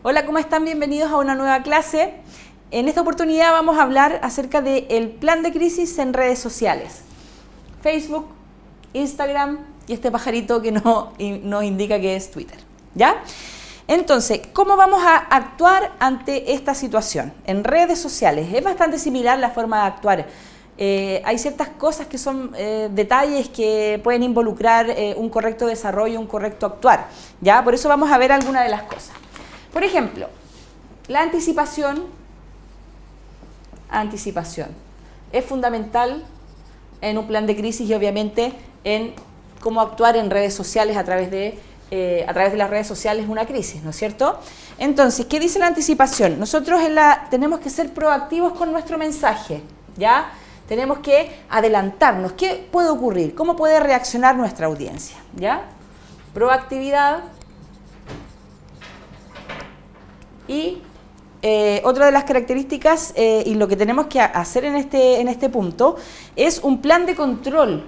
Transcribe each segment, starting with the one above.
Hola, ¿cómo están? Bienvenidos a una nueva clase. En esta oportunidad vamos a hablar acerca del plan de crisis en redes sociales. Facebook, Instagram y este pajarito que nos indica que es Twitter. ¿Ya? Entonces, ¿cómo vamos a actuar ante esta situación? En redes sociales es bastante similar la forma de actuar. Hay ciertas cosas que son detalles que pueden involucrar un correcto desarrollo, un correcto actuar. ¿Ya? Por eso vamos a ver algunas de las cosas. Por ejemplo, la anticipación es fundamental en un plan de crisis y obviamente en cómo actuar en redes sociales a través de las redes sociales una crisis, ¿no es cierto? Entonces, ¿qué dice la anticipación? Nosotros tenemos que ser proactivos con nuestro mensaje, ¿ya? Tenemos que adelantarnos. ¿Qué puede ocurrir? ¿Cómo puede reaccionar nuestra audiencia? ¿Ya? Proactividad. Y otra de las características y lo que tenemos que hacer en este punto es un plan de control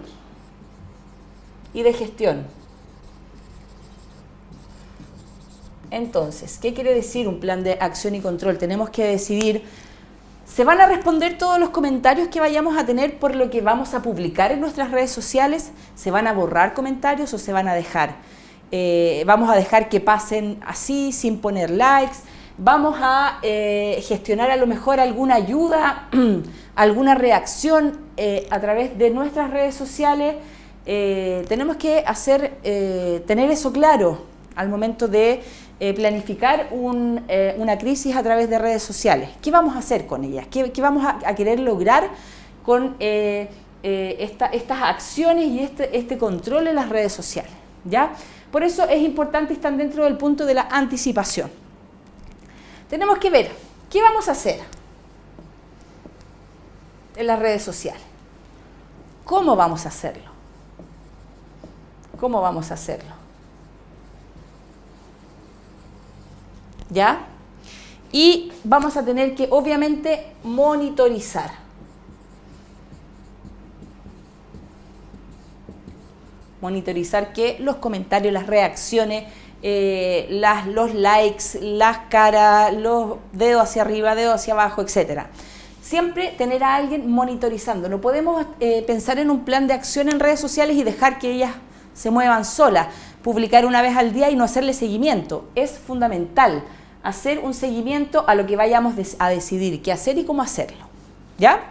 y de gestión. Entonces, ¿qué quiere decir un plan de acción y control? Tenemos que decidir, ¿se van a responder todos los comentarios que vayamos a tener por lo que vamos a publicar en nuestras redes sociales? ¿Se van a borrar comentarios o se van a dejar? ¿Vamos a dejar que pasen así, sin poner likes? Vamos a gestionar a lo mejor alguna ayuda, alguna reacción a través de nuestras redes sociales. Tenemos que tener eso claro al momento de planificar una crisis a través de redes sociales. ¿Qué vamos a hacer con ellas? ¿Qué vamos a querer lograr con estas acciones y este control en las redes sociales? ¿Ya? Por eso es importante estar dentro del punto de la anticipación. Tenemos que ver qué vamos a hacer en las redes sociales. ¿Cómo vamos a hacerlo? ¿Cómo vamos a hacerlo? ¿Ya? Y vamos a tener que, obviamente, monitorizar. Monitorizar que los comentarios, las reacciones, los likes, las caras, los dedos hacia arriba, dedos hacia abajo, etc. Siempre tener a alguien monitorizando. No podemos pensar en un plan de acción en redes sociales y dejar que ellas se muevan solas. Publicar una vez al día y no hacerle seguimiento. Es fundamental hacer un seguimiento a lo que vayamos a decidir, qué hacer y cómo hacerlo. ¿Ya?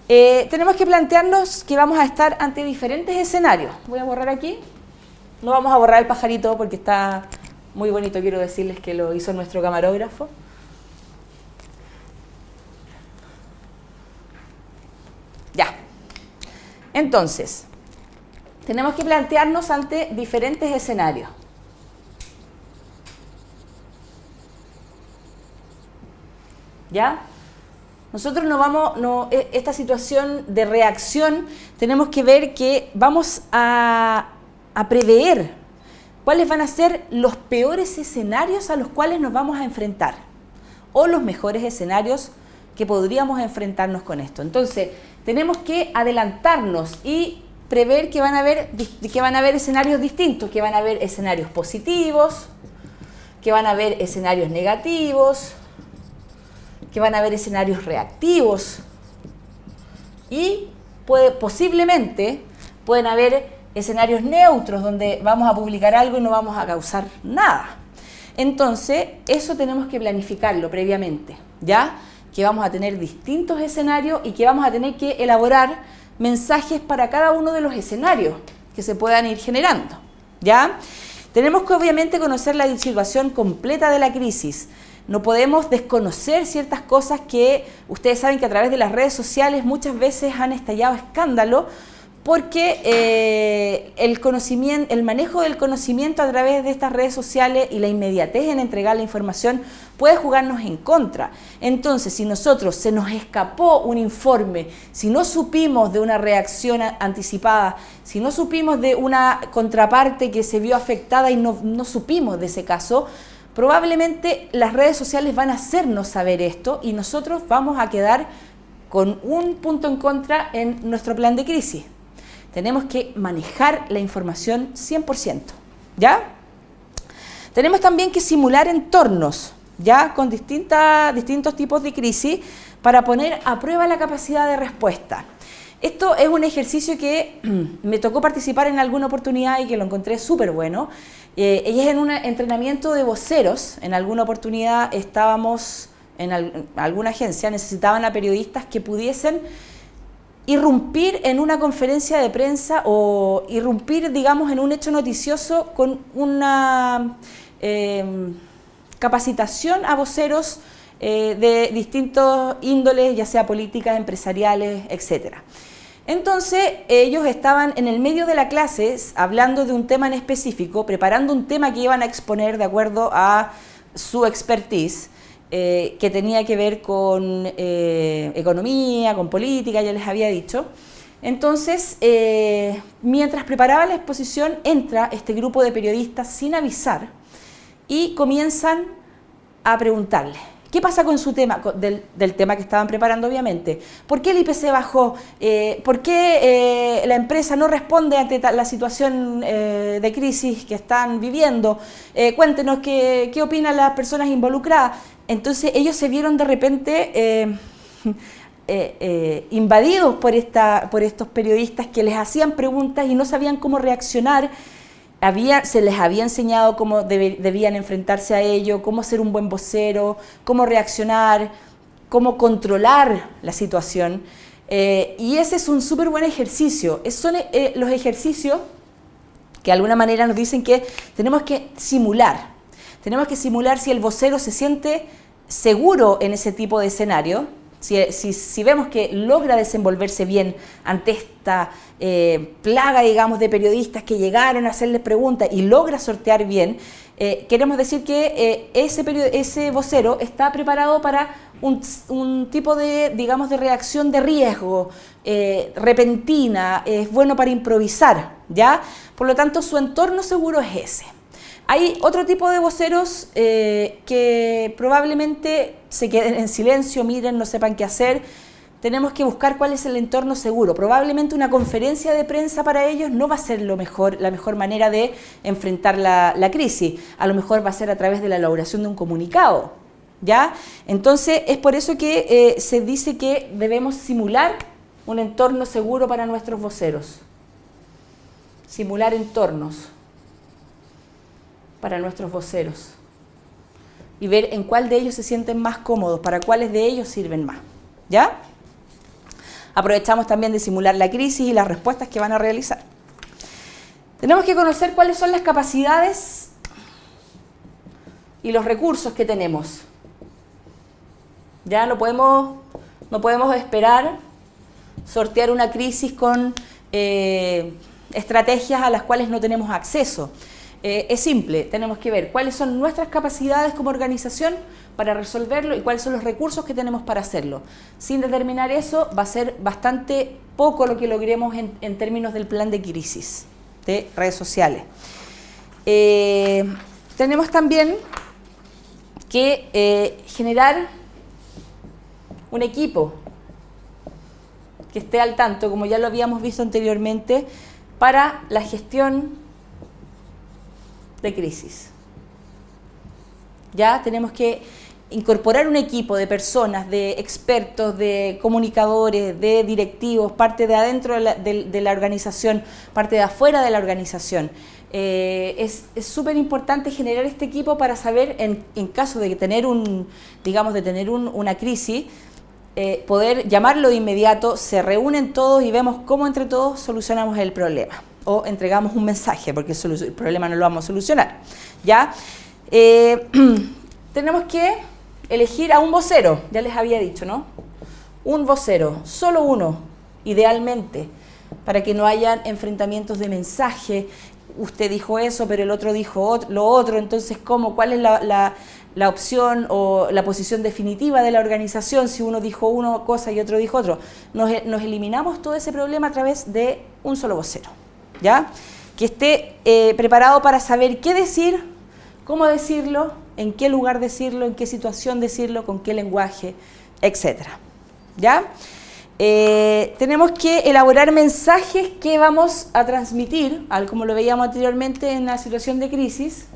Tenemos que plantearnos que vamos a estar ante diferentes escenarios. Voy a borrar aquí. No vamos a borrar el pajarito porque está muy bonito, quiero decirles que lo hizo nuestro camarógrafo. Ya. Entonces, tenemos que plantearnos ante diferentes escenarios. ¿Ya? Nosotros esta situación de reacción tenemos que ver que vamos a prever cuáles van a ser los peores escenarios a los cuales nos vamos a enfrentar o los mejores escenarios que podríamos enfrentarnos con esto. Entonces, tenemos que adelantarnos y prever que van a haber escenarios distintos, que van a haber escenarios positivos, que van a haber escenarios negativos, que van a haber escenarios reactivos y posiblemente pueden haber escenarios neutros donde vamos a publicar algo y no vamos a causar nada. Entonces, eso tenemos que planificarlo previamente, ¿ya? Que vamos a tener distintos escenarios y que vamos a tener que elaborar mensajes para cada uno de los escenarios que se puedan ir generando, ¿ya? Tenemos que obviamente conocer la situación completa de la crisis. No podemos desconocer ciertas cosas que ustedes saben que a través de las redes sociales muchas veces han estallado escándalos porque el manejo del conocimiento a través de estas redes sociales y la inmediatez en entregar la información puede jugarnos en contra. Entonces, si se nos escapó un informe, si no supimos de una reacción anticipada, si no supimos de una contraparte que se vio afectada y no supimos de ese caso, probablemente las redes sociales van a hacernos saber esto y nosotros vamos a quedar con un punto en contra en nuestro plan de crisis. Tenemos que manejar la información 100%, ¿ya? Tenemos también que simular entornos, ya con distintos tipos de crisis para poner a prueba la capacidad de respuesta. Esto es un ejercicio que me tocó participar en alguna oportunidad y que lo encontré súper bueno. Y es en un entrenamiento de voceros. En alguna oportunidad estábamos en alguna agencia, necesitaban a periodistas que pudiesen irrumpir en una conferencia de prensa o irrumpir, digamos, en un hecho noticioso con una capacitación a voceros de distintos índoles, ya sea políticas, empresariales, etc. Entonces, ellos estaban en el medio de la clase hablando de un tema en específico, preparando un tema que iban a exponer de acuerdo a su expertise, que tenía que ver con economía, con política, ya les había dicho. Entonces, mientras preparaba la exposición, entra este grupo de periodistas sin avisar y comienzan a preguntarle: ¿qué pasa con su tema, del tema que estaban preparando, obviamente? ¿Por qué el IPC bajó? ¿Por qué la empresa no responde ante la situación de crisis que están viviendo? Cuéntenos qué opinan las personas involucradas. Entonces ellos se vieron de repente invadidos por estos periodistas que les hacían preguntas y no sabían cómo reaccionar. Se les había enseñado cómo debían enfrentarse a ello, cómo ser un buen vocero, cómo reaccionar, cómo controlar la situación. Y ese es un súper buen ejercicio. Son los ejercicios que de alguna manera nos dicen que tenemos que simular. Tenemos que simular si el vocero se siente seguro en ese tipo de escenario. Si vemos que logra desenvolverse bien ante esta plaga, digamos, de periodistas que llegaron a hacerle preguntas y logra sortear bien, queremos decir que ese vocero está preparado para un tipo de, digamos, de reacción de riesgo repentina, es bueno para improvisar, ¿ya? Por lo tanto, su entorno seguro es ese. Hay otro tipo de voceros que probablemente se queden en silencio, miren, no sepan qué hacer. Tenemos que buscar cuál es el entorno seguro. Probablemente una conferencia de prensa para ellos no va a ser la mejor manera de enfrentar la crisis. A lo mejor va a ser a través de la elaboración de un comunicado, ¿ya? Entonces, es por eso que se dice que debemos simular un entorno seguro para nuestros voceros. Simular entornos para nuestros voceros y ver en cuál de ellos se sienten más cómodos, para cuáles de ellos sirven más, ¿ya? Aprovechamos también de simular la crisis y las respuestas que van a realizar. Tenemos que conocer cuáles son las capacidades y los recursos que tenemos. Ya no podemos esperar sortear una crisis con estrategias a las cuales no tenemos acceso. Es simple, tenemos que ver cuáles son nuestras capacidades como organización para resolverlo y cuáles son los recursos que tenemos para hacerlo. Sin determinar eso, va a ser bastante poco lo que logremos en términos del plan de crisis de redes sociales. Tenemos también que generar un equipo que esté al tanto, como ya lo habíamos visto anteriormente, para la gestión de crisis. Ya tenemos que incorporar un equipo de personas, de expertos, de comunicadores, de directivos, parte de adentro de la organización, parte de afuera de la organización. Es súper importante generar este equipo para saber, en caso de tener una crisis, poder llamarlo de inmediato, se reúnen todos y vemos cómo entre todos solucionamos el problema. O entregamos un mensaje, porque el problema no lo vamos a solucionar, ¿ya? Tenemos que elegir a un vocero, ya les había dicho, ¿no? Un vocero, solo uno, idealmente, para que no hayan enfrentamientos de mensaje. Usted dijo eso, pero el otro dijo lo otro, entonces, ¿cuál es la opción o la posición definitiva de la organización si uno dijo una cosa y otro dijo otro? Nos eliminamos todo ese problema a través de un solo vocero, ¿ya? Que esté preparado para saber qué decir, cómo decirlo, en qué lugar decirlo, en qué situación decirlo, con qué lenguaje, etc. ¿Ya? Tenemos que elaborar mensajes que vamos a transmitir, como lo veíamos anteriormente en la situación de crisis.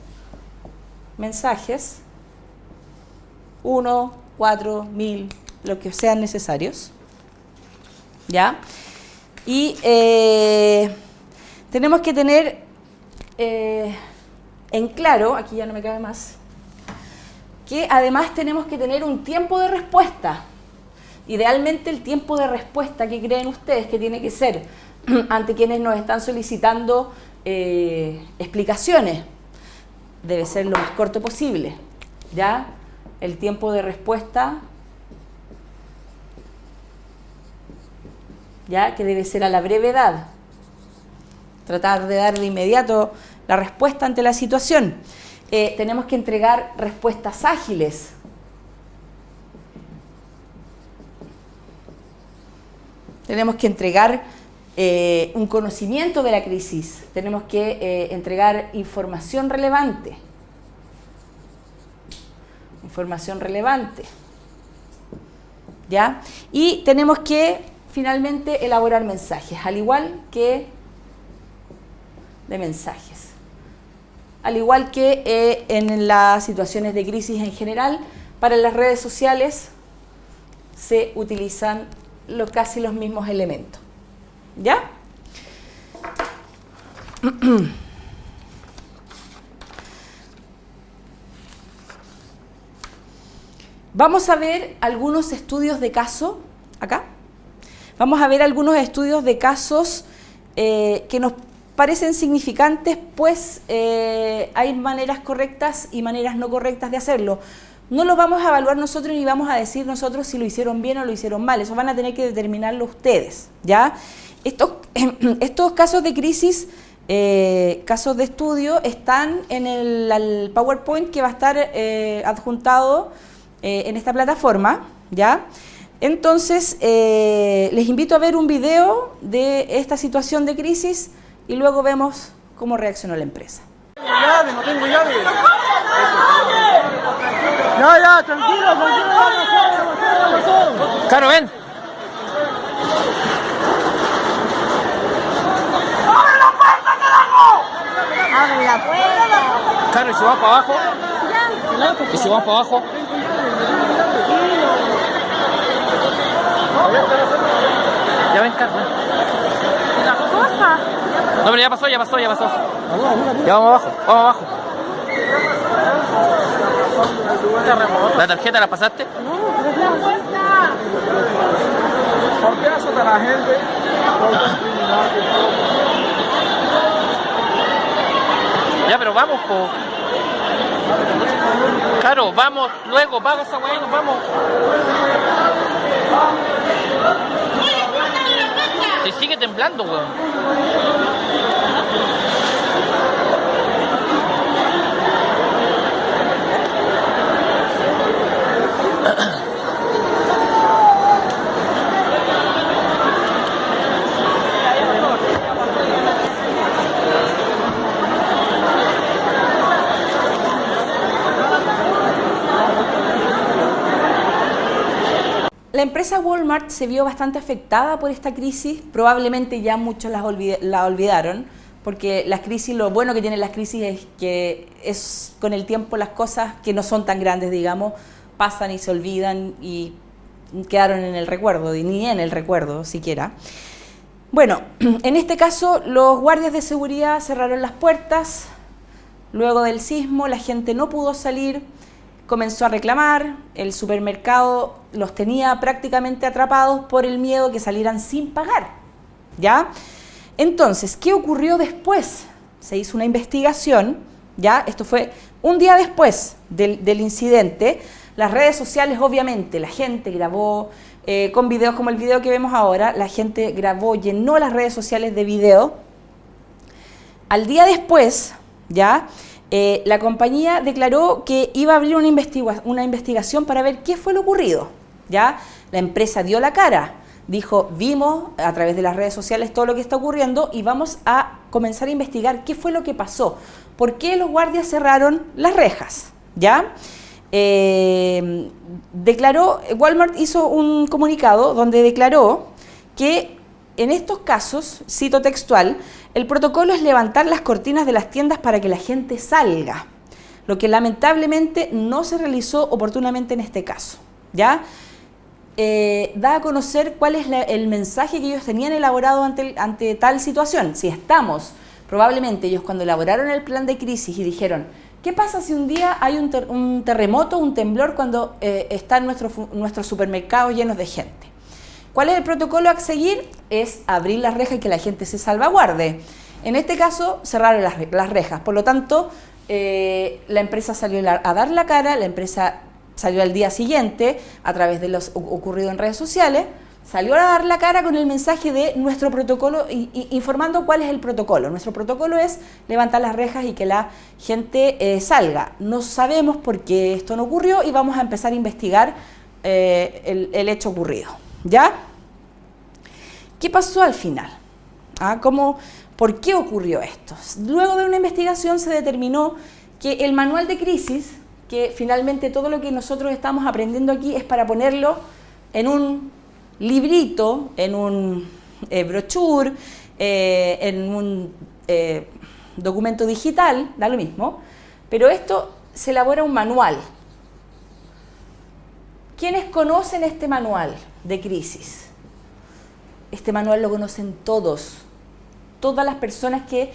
Mensajes 1, 4, 1000, lo que sean necesarios. ¿Ya? Y tenemos que tener en claro, aquí ya no me cabe más, que además tenemos que tener un tiempo de respuesta. Idealmente el tiempo de respuesta que creen ustedes que tiene que ser ante quienes nos están solicitando explicaciones debe ser lo más corto posible. ¿Ya? El tiempo de respuesta, ¿ya? Que debe ser a la brevedad. Tratar de dar de inmediato la respuesta ante la situación. Tenemos que entregar respuestas ágiles. Tenemos que entregar un conocimiento de la crisis. Tenemos que entregar información relevante. Información relevante. ¿Ya? Y tenemos que finalmente elaborar mensajes, al igual que de mensajes. Al igual que en las situaciones de crisis en general, para las redes sociales se utilizan casi los mismos elementos. ¿Ya? Vamos a ver algunos estudios de caso, acá. Vamos a ver algunos estudios de casos que nos parecen significantes, pues hay maneras correctas y maneras no correctas de hacerlo. No lo vamos a evaluar nosotros ni vamos a decir nosotros si lo hicieron bien o lo hicieron mal. Eso van a tener que determinarlo ustedes, ¿ya? Estos casos de crisis, casos de estudio, están en el PowerPoint que va a estar adjuntado en esta plataforma, ¿ya? Entonces, les invito a ver un video de esta situación de crisis y luego vemos cómo reaccionó la empresa. Llave, no tengo llave. Ya, tranquilo, ya pasó. Caro, ven. ¡Abre la puerta, carajo! Abre la puerta. Caro, ¿y si vas para abajo? ¿Y si vas para abajo? Ya ven, Caro, ven. ¿Las cosas? No, pero ya pasó. Ya vamos abajo. ¿La tarjeta la pasaste? ¡La puerta! ¿Por qué azota a la gente? Ya, pero vamos, po. Caro, vamos, luego, paga esa weá y nos vamos. Se sigue temblando, weón. La empresa Walmart se vio bastante afectada por esta crisis, probablemente ya muchos la olvidaron, porque las crisis, lo bueno que tienen las crisis es que con el tiempo las cosas que no son tan grandes, digamos, pasan y se olvidan y quedaron en el recuerdo, ni en el recuerdo siquiera. Bueno, en este caso los guardias de seguridad cerraron las puertas, luego del sismo la gente no pudo salir, comenzó a reclamar, el supermercado los tenía prácticamente atrapados por el miedo que salieran sin pagar, ¿ya? Entonces, ¿qué ocurrió después? Se hizo una investigación, ¿ya? Esto fue un día después del incidente. Las redes sociales, obviamente, la gente grabó con videos como el video que vemos ahora, la gente grabó, llenó las redes sociales de video. Al día después, ¿ya? La compañía declaró que iba a abrir una investigación para ver qué fue lo ocurrido, ¿ya? La empresa dio la cara, dijo, vimos a través de las redes sociales todo lo que está ocurriendo y vamos a comenzar a investigar qué fue lo que pasó, por qué los guardias cerraron las rejas, ¿ya? Walmart hizo un comunicado donde declaró que en estos casos, cito textual, el protocolo es levantar las cortinas de las tiendas para que la gente salga. lo que lamentablemente no se realizó oportunamente en este caso, ¿ya? Da a conocer cuál es el mensaje que ellos tenían elaborado ante tal situación. Si estamos, probablemente ellos cuando elaboraron el plan de crisis y dijeron, ¿qué pasa si un día hay un terremoto, un temblor cuando están nuestros supermercados llenos de gente? ¿Cuál es el protocolo a seguir? Es abrir las rejas y que la gente se salvaguarde. En este caso, cerraron las rejas. Por lo tanto, la empresa salió a dar la cara, la empresa salió al día siguiente, a través de lo ocurrido en redes sociales, salió a dar la cara con el mensaje de nuestro protocolo, informando cuál es el protocolo. Nuestro protocolo es levantar las rejas y que la gente salga. No sabemos por qué esto no ocurrió y vamos a empezar a investigar el hecho ocurrido. ¿Ya? ¿Qué pasó al final? ¿Por qué ocurrió esto? Luego de una investigación se determinó que el manual de crisis, que finalmente todo lo que nosotros estamos aprendiendo aquí es para ponerlo en un librito, en un brochure, en un documento digital, da lo mismo, pero esto se elabora un manual. ¿Quiénes conocen este manual de crisis? Este manual lo conocen todos. Todas las personas que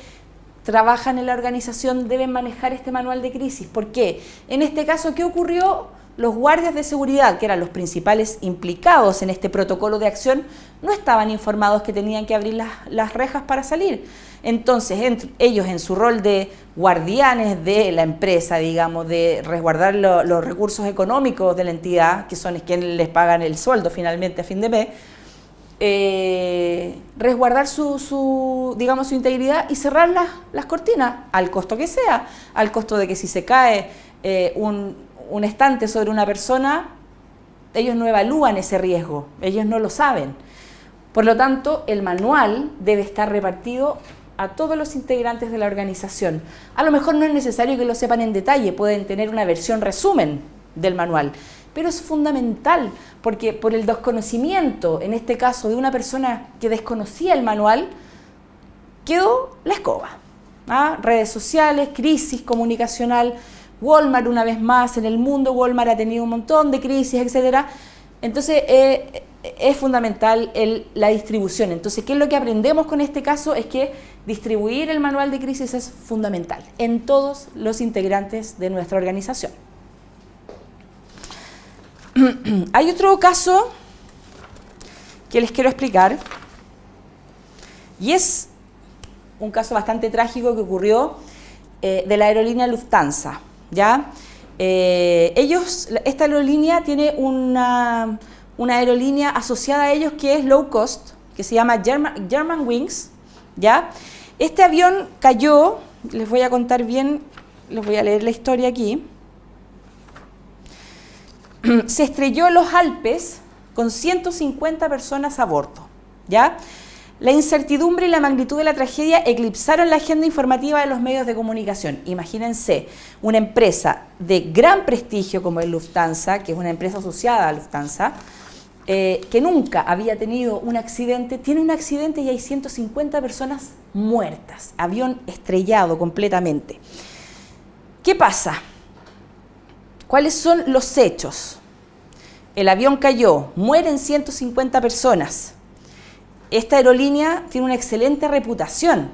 trabajan en la organización deben manejar este manual de crisis. ¿Por qué? En este caso, ¿qué ocurrió? Los guardias de seguridad, que eran los principales implicados en este protocolo de acción, no estaban informados que tenían que abrir las rejas para salir. Entonces, ellos en su rol de guardianes de la empresa, digamos, de resguardar los recursos económicos de la entidad, que son quienes les pagan el sueldo finalmente a fin de mes, resguardar su integridad y cerrar las cortinas, al costo que sea, al costo de que si se cae un estante sobre una persona, ellos no evalúan ese riesgo, ellos no lo saben. Por lo tanto, el manual debe estar repartido a todos los integrantes de la organización. A lo mejor no es necesario que lo sepan en detalle, pueden tener una versión resumen del manual, pero es fundamental porque por el desconocimiento, en este caso de una persona que desconocía el manual, quedó la escoba. Redes sociales, crisis comunicacional, Walmart una vez más, en el mundo Walmart ha tenido un montón de crisis, etcétera. Entonces es fundamental la distribución. Entonces, ¿qué es lo que aprendemos con este caso? Es que distribuir el manual de crisis es fundamental en todos los integrantes de nuestra organización. Hay otro caso que les quiero explicar y es un caso bastante trágico que ocurrió de la aerolínea Lufthansa, ¿ya? Esta aerolínea tiene una aerolínea asociada a ellos que es low cost, que se llama Germanwings, ¿ya? Este avión cayó, les voy a contar bien, les voy a leer la historia aquí. Se estrelló en los Alpes con 150 personas a bordo, ¿ya? La incertidumbre y la magnitud de la tragedia eclipsaron la agenda informativa de los medios de comunicación. Imagínense, una empresa de gran prestigio como es Lufthansa, que es una empresa asociada a Lufthansa, que nunca había tenido un accidente, tiene un accidente y hay 150 personas muertas, avión estrellado completamente. ¿Qué pasa? ¿Cuáles son los hechos? El avión cayó, mueren 150 personas. Esta aerolínea tiene una excelente reputación,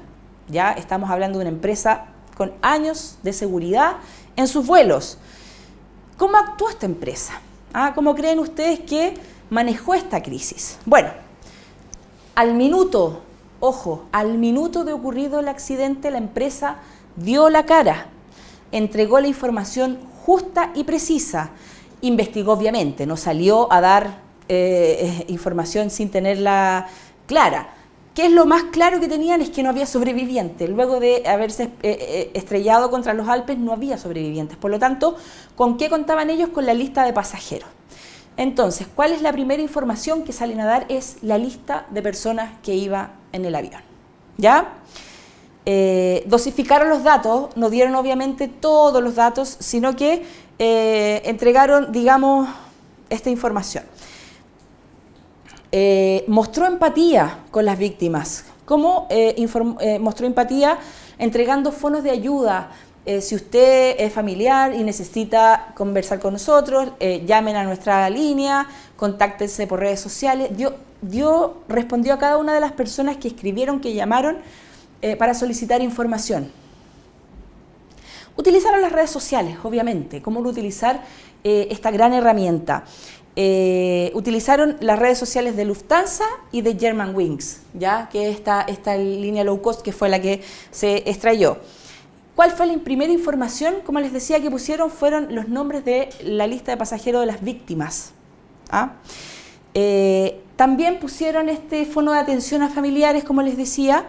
ya estamos hablando de una empresa con años de seguridad en sus vuelos. ¿Cómo actuó esta empresa? ¿Cómo creen ustedes que manejó esta crisis? Bueno, al minuto de ocurrido el accidente, la empresa dio la cara, entregó la información justa y precisa, investigó obviamente, no salió a dar información sin tenerla clara. ¿Qué es lo más claro que tenían? Es que no había sobrevivientes. Luego de haberse estrellado contra los Alpes no había sobrevivientes. Por lo tanto, ¿con qué contaban ellos? Con la lista de pasajeros. Entonces, ¿cuál es la primera información que salen a dar? Es la lista de personas que iba en el avión, ¿ya? Dosificaron los datos, no dieron obviamente todos los datos, sino que entregaron, digamos, esta información. Mostró empatía con las víctimas. ¿Cómo mostró empatía? Entregando fondos de ayuda, Si usted es familiar y necesita conversar con nosotros, llamen a nuestra línea, contáctense por redes sociales. Respondió a cada una de las personas que escribieron, que llamaron para solicitar información. Utilizaron las redes sociales, obviamente. ¿Cómo no utilizar esta gran herramienta? Utilizaron las redes sociales de Lufthansa y de Germanwings, ¿ya? Que esta línea low cost que fue la que se extrayó. ¿Cuál fue la primera información? Como les decía, que pusieron fueron los nombres de la lista de pasajeros de las víctimas. ¿Ah? También pusieron este fono de atención a familiares, como les decía,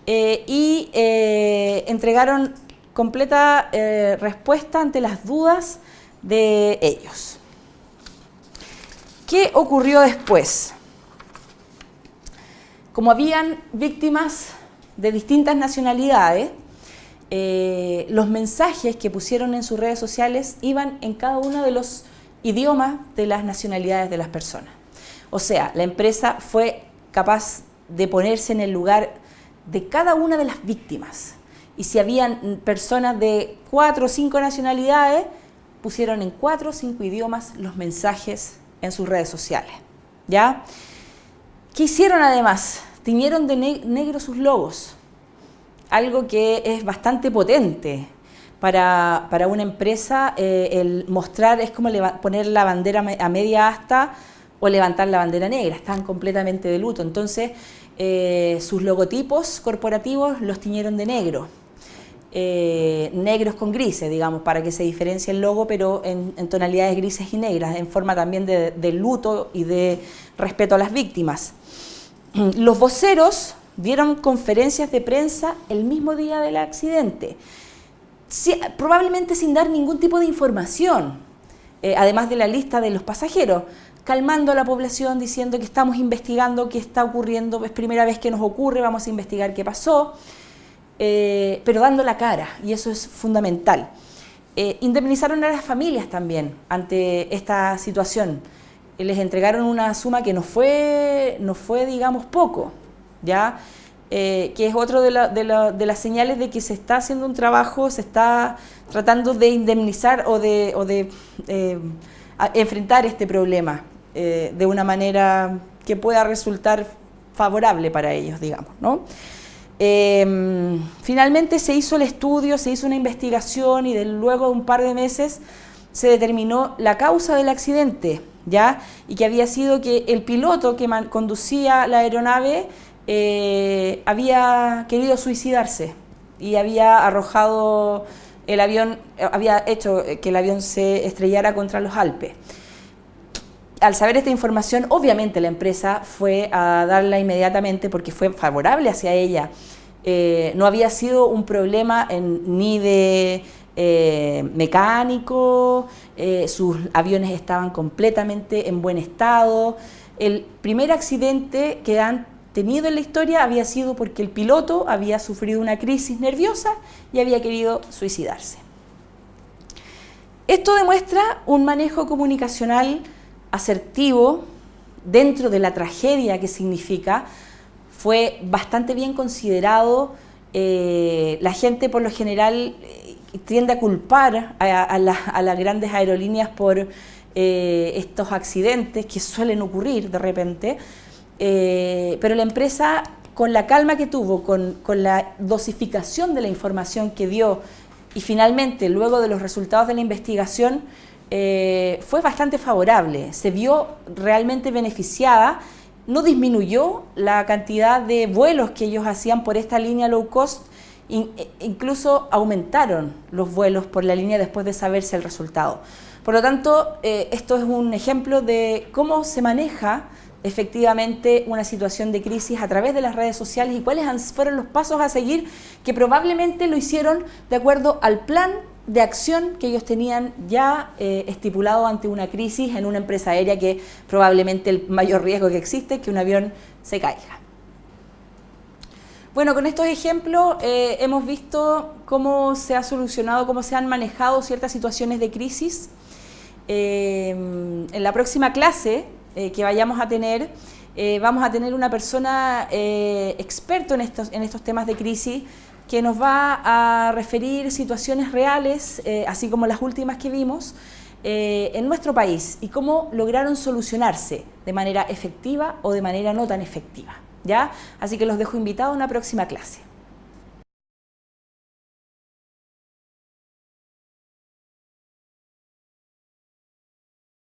y entregaron completa respuesta ante las dudas de ellos. ¿Qué ocurrió después? Como habían víctimas de distintas nacionalidades, los mensajes que pusieron en sus redes sociales iban en cada uno de los idiomas de las nacionalidades de las personas. O sea, la empresa fue capaz de ponerse en el lugar de cada una de las víctimas. Y si habían personas de 4 o 5 nacionalidades, pusieron en 4 o 5 idiomas los mensajes en sus redes sociales. ¿Ya? ¿Qué hicieron además? Tiñeron de negro sus logos. Algo que es bastante potente para una empresa. El mostrar es como poner la bandera a media asta o levantar la bandera negra. Están completamente de luto. Entonces, sus logotipos corporativos los tiñeron de negro. Negros con grises, digamos, para que se diferencie el logo, pero en tonalidades grises y negras, en forma también de luto y de respeto a las víctimas. Los voceros dieron conferencias de prensa el mismo día del accidente, probablemente sin dar ningún tipo de información, además de la lista de los pasajeros, calmando a la población, diciendo que estamos investigando qué está ocurriendo, es primera vez que nos ocurre, vamos a investigar qué pasó, pero dando la cara, y eso es fundamental. Indemnizaron a las familias también ante esta situación. Les entregaron una suma que no fue digamos, poco, ¿ya? Que es otro de las señales de que se está haciendo un trabajo, se está tratando de indemnizar o de enfrentar este problema de una manera que pueda resultar favorable para ellos, digamos, ¿no? Finalmente se hizo el estudio, se hizo una investigación y luego de un par de meses se determinó la causa del accidente, ¿ya? Y que había sido que el piloto que conducía la aeronave había querido suicidarse y había arrojado el avión, había hecho que el avión se estrellara contra los Alpes. Al saber esta información, obviamente la empresa fue a darla inmediatamente porque fue favorable hacia ella. No había sido un problema ni de mecánico, sus aviones estaban completamente en buen estado. El primer accidente que han tenido en la historia había sido porque el piloto había sufrido una crisis nerviosa y había querido suicidarse. Esto demuestra un manejo comunicacional asertivo dentro de la tragedia que significa. Fue bastante bien considerado. La gente por lo general tiende a culpar a las grandes aerolíneas por estos accidentes que suelen ocurrir de repente, pero la empresa, con la calma que tuvo, con la dosificación de la información que dio y finalmente luego de los resultados de la investigación, fue bastante favorable, se vio realmente beneficiada, no disminuyó la cantidad de vuelos que ellos hacían por esta línea low cost, incluso aumentaron los vuelos por la línea después de saberse el resultado. Por lo tanto, esto es un ejemplo de cómo se maneja efectivamente una situación de crisis a través de las redes sociales y cuáles fueron los pasos a seguir, que probablemente lo hicieron de acuerdo al plan de acción que ellos tenían ya estipulado ante una crisis en una empresa aérea, que probablemente el mayor riesgo que existe es que un avión se caiga. Bueno, con estos ejemplos hemos visto cómo se ha solucionado, cómo se han manejado ciertas situaciones de crisis. En la próxima clase que vayamos a tener, vamos a tener una persona experto en estos temas de crisis que nos va a referir situaciones reales, así como las últimas que vimos, en nuestro país y cómo lograron solucionarse de manera efectiva o de manera no tan efectiva, ¿ya? Así que los dejo invitados a una próxima clase.